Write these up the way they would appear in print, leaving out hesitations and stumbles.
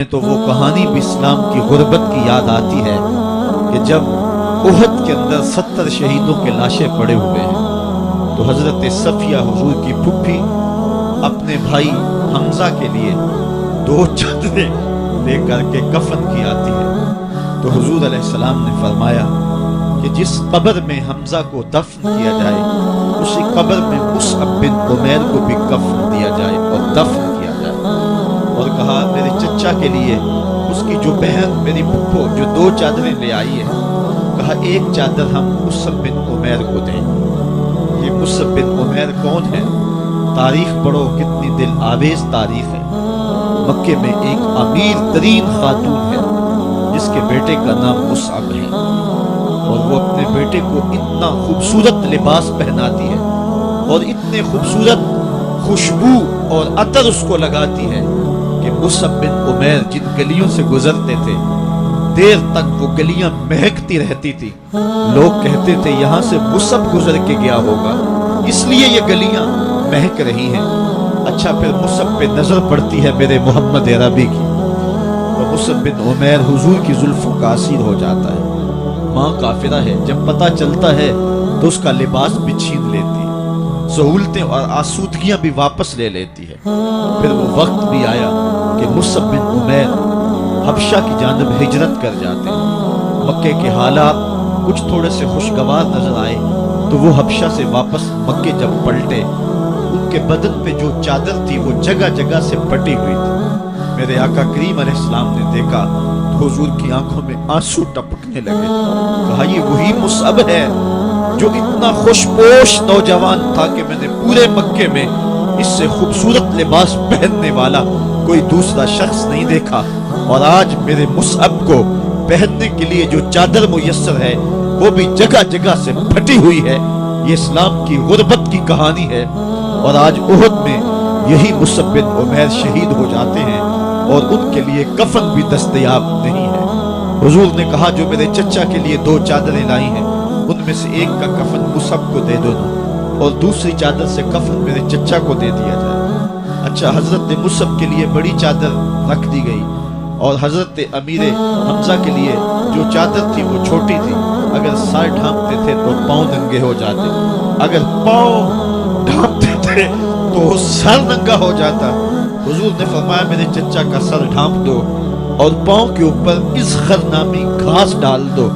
تو وہ کہانی بھی اسلام کی غربت کی یاد آتی ہے کہ جب احد کے اندر 70 شہیدوں کے لاشیں پڑے ہوئے ہیں تو حضرت صفیہ حضور کی پھپھی اپنے بھائی حمزہ کے لیے 2 چادریں لے کر کے کفن کی آتی ہے تو حضور علیہ السلام نے فرمایا کہ جس قبر میں حمزہ کو دفن کیا جائے اسی قبر میں مصعب بن عمیر کو بھی کفن دیا جائے اور دفن کیا جائے، اور کہا میرے چچا کے لیے اس کی جو بہن میری پھپھو جو 2 چادریں لے آئی ہے، کہا ایک چادر ہم مصعب بن عمیر کو دیں۔ یہ مصعب بن عمیر کون ہے؟ تاریخ پڑھو، کتنی دل آویز تاریخ ہے۔ مکے میں ایک امیر ترین خاتون ہے جس کے بیٹے کا نام مصعب ہے، اور وہ اپنے بیٹے کو اتنا خوبصورت لباس پہناتی ہے اور اتنے خوبصورت خوشبو اور عطر اس کو لگاتی ہے کہ مصعب بن عمیر جن گلیوں سے گزرتے تھے دیر تک وہ گلیاں مہکتی رہتی تھی۔ لوگ کہتے تھے یہاں سے مصعب گزر کے گیا ہوگا اس لیے یہ گلیاں مہک رہی ہیں۔ اچھا پھر مصعب پہ نظر پڑتی ہے میرے محمد عربی کی، تو مصعب بن عمیر حضور کی زلفوں کا اسیر ہو جاتا ہے۔ ماں کافرہ ہے، جب پتہ چلتا ہے تو اس کا لباس بھی چھین لیتی ہے، سہولتیں اور آسودگیاں بھی واپس لے لیتی ہے۔ پھر وہ وقت بھی آیا کہ مصعب بن عمیر حبشہ کی جانب ہجرت کر جاتے ہیں۔ مکے کے حالات کچھ تھوڑے سے خوشگوار نظر آئے تو وہ حبشہ سے واپس مکے جب پلٹے ان کے بدن پہ جو چادر تھی وہ جگہ جگہ سے پٹی ہوئی تھی۔ میرے آقا کریم علیہ السلام نے دیکھا تو حضور کی آنکھوں میں آنسو ٹپکنے لگے۔ کہا یہ وہی مصعب ہے جو اتنا خوش پوش نوجوان تھا کہ میں نے پورے مکے میں اس سے خوبصورت لباس پہننے والا کوئی دوسرا شخص نہیں دیکھا، اور آج میرے مصعب کو پہننے کے لیے جو چادر میسر ہے وہ بھی جگہ جگہ سے پھٹی ہوئی ہے۔ یہ اسلام کی غربت کی کہانی ہے، اور آج احد میں یہی مصعب بن عمیر شہید ہو جاتے ہیں اور ان کے لیے کفن بھی دستیاب نہیں ہے۔ حضور نے کہا جو میرے چچا کے لیے 2 چادریں لائی ہیں ان میں سے ایک کا کفن مصعب کو دے دو اور دوسری چادر سے کفن میرے چچا کو دے دیا جائے۔ اچھا حضرت مصعب کے لیے بڑی چادر رکھ دی گئی اور حضرت امیر حمزہ کے لیے جو چادر تھی وہ چھوٹی تھی، اگر سر ڈھانپتے تھے تو پاؤں ننگے ہو جاتے، اگر پاؤں ڈھانپتے تھے تو سر ننگا ہو جاتا۔ حضور نے فرمایا میرے چچا کا سر ڈھانپ دو اور پاؤں کے اوپر اذخر نامی گھاس ڈال دو۔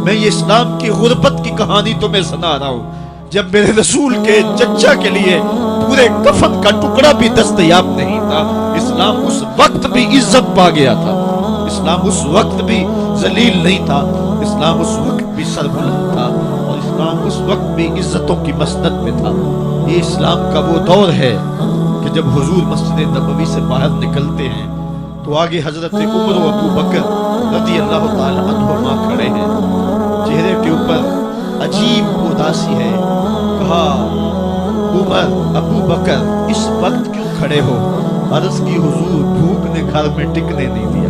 میں یہ اسلام کی غربت کی کہانی تمہیں سنا رہا ہوں، جب میرے رسول کے چچا کے لیے پورے کفن کا ٹکڑا بھی دستیاب نہیں تھا۔ اسلام اس وقت بھی عزت پا گیا تھا، اسلام اس وقت بھی ذلیل نہیں تھا، اسلام اس وقت بھی سربلند تھا، اور اسلام اس وقت بھی عزتوں کی مسند میں تھا۔ یہ اسلام کا وہ دور ہے کہ جب حضور مسجد نبوی سے باہر نکلتے ہیں تو آگے حضرت عمر و ابو بکر رضی اللہ تعالی عنہما کھڑے ہیں، چہرے کے اوپر عجیب اداسی ہے۔ کہا عمر ابو بکر اس وقت کیوں کھڑے ہو؟ عرض کی حضور بھوک نے گھر میں ٹکنے نہیں دیا،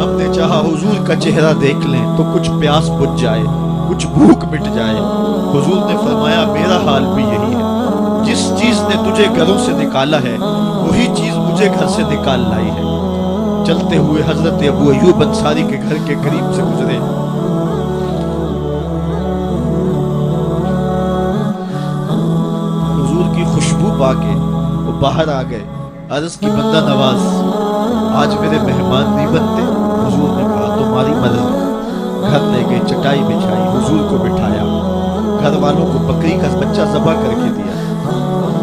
ہم نے چاہا حضور کا چہرہ دیکھ لیں تو کچھ پیاس بجھ جائے، کچھ بھوک مٹ جائے۔ حضور نے فرمایا میرا حال بھی یہی ہے، جس چیز نے تجھے گھروں سے نکالا ہے وہی چیز مجھے گھر سے نکال لائی ہے۔ چلتے ہوئے حضرت ابو ایوب انصاری کے گھر کے قریب سے گزرے، حضور کی خوشبو پا کے وہ باہر آ گئے۔ عرض کی بندہ نواز آج میرے مہمان نہیں بنتے؟ حضور نے کہا تمہاری مرضی۔ گھر لے گئے، چٹائی بچھائی، حضور کو بٹھایا، گھر والوں کو بکری کا بچہ ذبح کر کے دیا،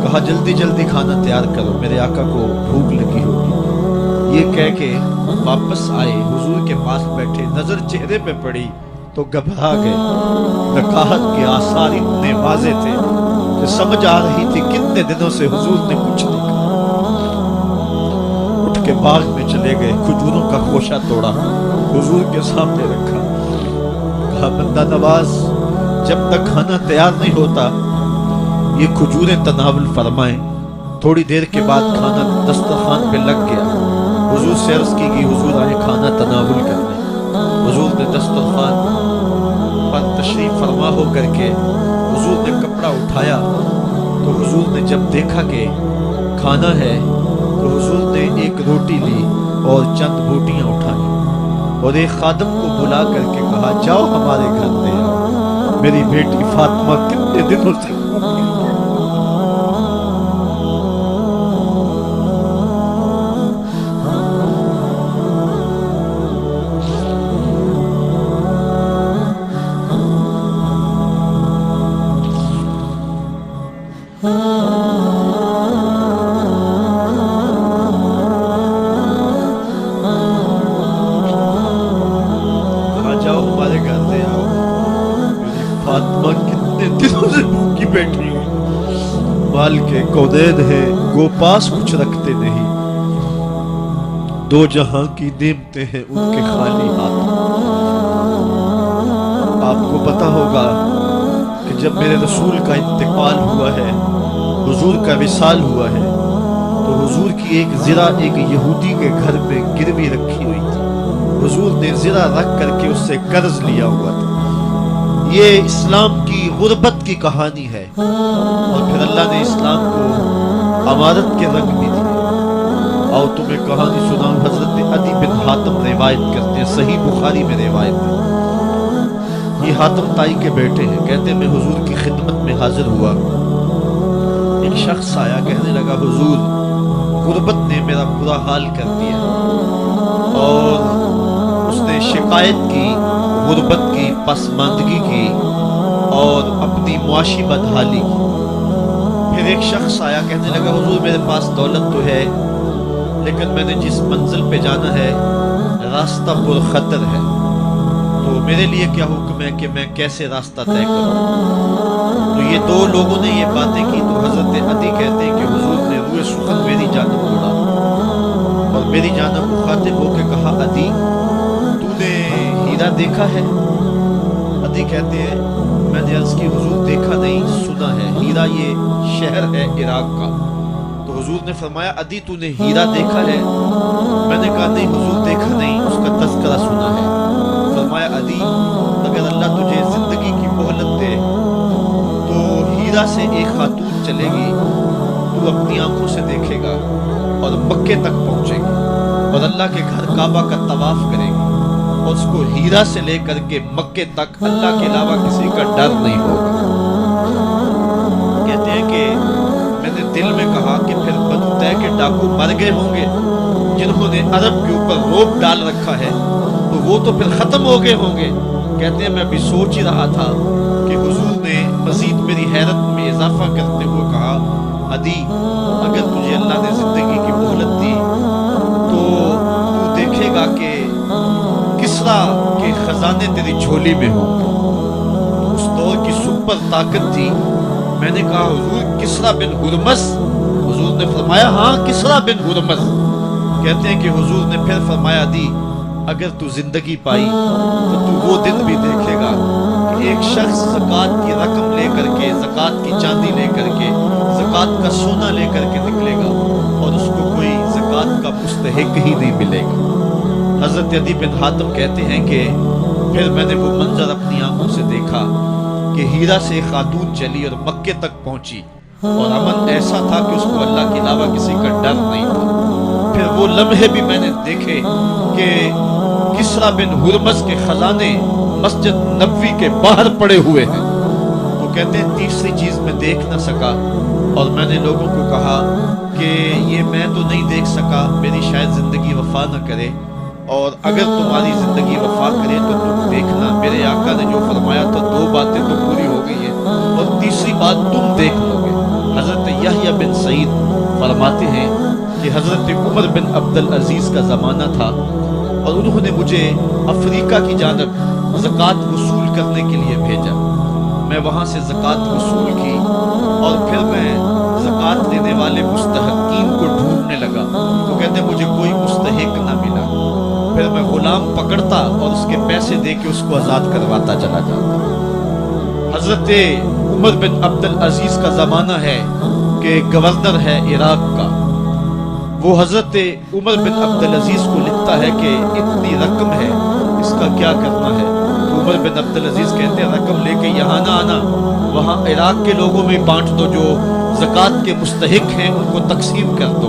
کہا جلدی جلدی کھانا تیار کرو، میرے آقا کو بھوک لگی ہوگی۔ یہ کہہ کے واپس آئے، حضور کے پاس بیٹھے، نظر چہرے پہ پڑی تو گھبرا گئے۔ نکاحت کے آثار اتنے واضح تھے کہ سمجھ آ رہی تھی کتنے دنوں سے حضور نے کچھ نہیں کہا۔ اٹھ کے باغ میں چلے گئے، کھجوروں کا خوشہ توڑا، حضور کے سامنے رکھا، کہا بندہ نواز جب تک کھانا تیار نہیں ہوتا یہ کھجوریں تناول فرمائیں۔ تھوڑی دیر کے بعد کھانا دسترخوان پہ لگ گیا، حضور سے عرض کی گئی حضور آئے کھانا تناول کر لیں۔ حضور نے دسترخوان پر تشریف فرما ہو کر کے حضور نے کپڑا اٹھایا تو حضور نے جب دیکھا کہ کھانا ہے تو حضور نے ایک روٹی لی اور چند بوٹیاں اٹھائیں اور ایک خادم کو بلا کر کے کہا جاؤ ہمارے گھر لے آؤ، میری بیٹی فاطمہ کتنے دنوں سے بھوکی ہے۔ فاطمہ کتنے دنوں سے بھوکی بیٹھی ہوئی، مال کے کونین ہیں گو پاس کچھ رکھتے نہیں، دو جہاں کی نعمتیں ہیں ان کے خالی ہاتھ۔ آپ کو پتا ہوگا کہ جب میرے رسول کا انتقال ہوا ہے، حضور کا وصال ہوا ہے، تو حضور کی ایک زرہ ایک یہودی کے گھر میں گروی رکھی ہوئی تھی۔ حضور نے زرہ رکھ کر کے اس سے قرض لیا ہوا تھا۔ یہ اسلام کی غربت کی کہانی ہے، اور پھر اللہ نے اسلام کو امارت کے رنگ بھی دیے۔ اور تمہیں کہانی سناؤں، حضرت عدی بن حاتم روایت کرتے ہیں، صحیح بخاری میں روایت ہے۔ یہ حاتم تائی کے بیٹے ہیں، کہتے ہیں میں حضور کی خدمت میں حاضر ہوا، ایک شخص آیا، کہنے لگا حضور غربت نے میرا برا حال کر دیا، اور اس نے شکایت کی غربت کی، پسماندگی کی، اور اپنی معاشی بدحالی کی۔ پھر ایک شخص آیا، کہنے لگا حضور میرے پاس دولت تو ہے، لیکن میں نے جس منزل پہ جانا ہے راستہ پرخطر ہے، تو میرے لیے کیا حکم ہے کہ میں کیسے راستہ طے کروں؟ تو یہ دو لوگوں نے یہ باتیں کی، تو حضرت عدی کہتے ہیں کہ حضور نے روئے سخن میری جانب مڑا اور میری جانب مخاطب ہو کے کہا عدی تو نے ہیرا دیکھا ہے؟ عدی کہتے ہیں میں نے عرض کی حضور دیکھا نہیں، سنا ہے، ہیرا یہ شہر ہے عراق کا۔ تو حضور نے فرمایا عدی تو نے ہیرا دیکھا ہے؟ میں نے کہا نہیں حضور دیکھا نہیں، اس کا تذکرہ سنا ہے۔ فرمایا عدی اگر اللہ تجھے زندگی کی مہلت دے تو ہیرا سے ایک خاتون چلے گی، تو اپنی آنکھوں سے دیکھے گا اور مکے تک پہنچے گی اور اللہ کے گھر کعبہ کا طواف کرے گی، اور اس کو ہیرا سے لے کر کے مکے تک اللہ کے علاوہ کسی کا ڈر نہیں ہوگا۔ کہتے ہیں کہ میں نے دل میں کہا کہ پھر بنو طے کے ڈاکو مر گئے ہوں گے جنہوں نے عرب کے اوپر روب ڈال رکھا ہے، تو وہ تو پھر ختم ہو گئے ہوں گے۔ کہتے ہیں میں ابھی سوچ ہی رہا تھا کہ حضور نے مزید میری حیرت میں اضافہ کرتے ہوئے کہا عدی اگر تجھے اللہ نے زندگی کی مہلت دی تو دیکھے گا کہ کسرا کے خزانے تیری جھولی میں ہوں گے۔ اس دور کی سپر طاقت تھی۔ میں نے کہا حضور کسرا بن ہرمز؟ حضور نے فرمایا ہاں کسرا بن ہرمز۔ کہتے ہیں کہ حضور نے پھر فرمایا عدی اگر تو زندگی پائی تو وہ دن بھی دیکھے گا کہ ایک شخص زکوٰۃ کی رقم لے کر کے، زکوٰۃ کی چاندی لے کر کے، زکوٰۃ کا سونا لے کر کے نکلے گا اور اس کو کوئی زکوٰۃ کا مستحق ہی نہیں ملے گا۔ حضرت عدی بن حاتم کہتے ہیں کہ پھر میں نے وہ منظر اپنی آنکھوں سے دیکھا کہ ہیرا سے خاتون چلی اور مکے تک پہنچی، اور امن ایسا تھا کہ اس کو اللہ کے علاوہ کسی کا ڈر نہیں تھا۔ پھر وہ لمحے بھی میں نے دیکھے کہ کسرا بن ہرمز کے خزانے مسجد نبوی کے باہر پڑے ہوئے ہیں۔ تو کہتے ہیں تیسری چیز میں دیکھ نہ سکا، اور میں نے لوگوں کو کہا کہ یہ میں تو نہیں دیکھ سکا، میری شاید زندگی وفا نہ کرے، اور اگر تمہاری زندگی وفا کرے تو تم دیکھنا، میرے آقا نے جو فرمایا تھا دو باتیں تو پوری ہو گئی ہیں، اور تیسری بات تم دیکھ لو گے۔ حضرت یحییٰ بن سعید فرماتے ہیں کہ حضرت عمر بن عبدالعزیز کا زمانہ تھا، اور انہوں نے مجھے افریقہ کی جانب زکوٰۃ وصول کرنے کے لیے بھیجا۔ میں وہاں سے زکوٰۃ وصول کی، اور پھر میں زکوٰۃ دینے والے مستحقین کو ڈھونڈنے لگا، تو کہتے مجھے کوئی مستحق نہ ملا۔ پھر میں غلام پکڑتا اور اس کے پیسے دے کے اس کو آزاد کرواتا چلا جاتا۔ حضرت عمر بن عبدالعزیز کا زمانہ ہے کہ گورنر ہے عراق کا، وہ حضرت عمر بن عبدالعزیز کو لکھتا ہے کہ اتنی رقم ہے، اس کا کیا کرنا ہے؟ تو عمر بن عبدالعزیز کہتے ہیں رقم لے کے یہاں نہ آنا، وہاں عراق کے لوگوں میں بانٹ دو، جو زکوٰۃ کے مستحق ہیں ان کو تقسیم کر دو۔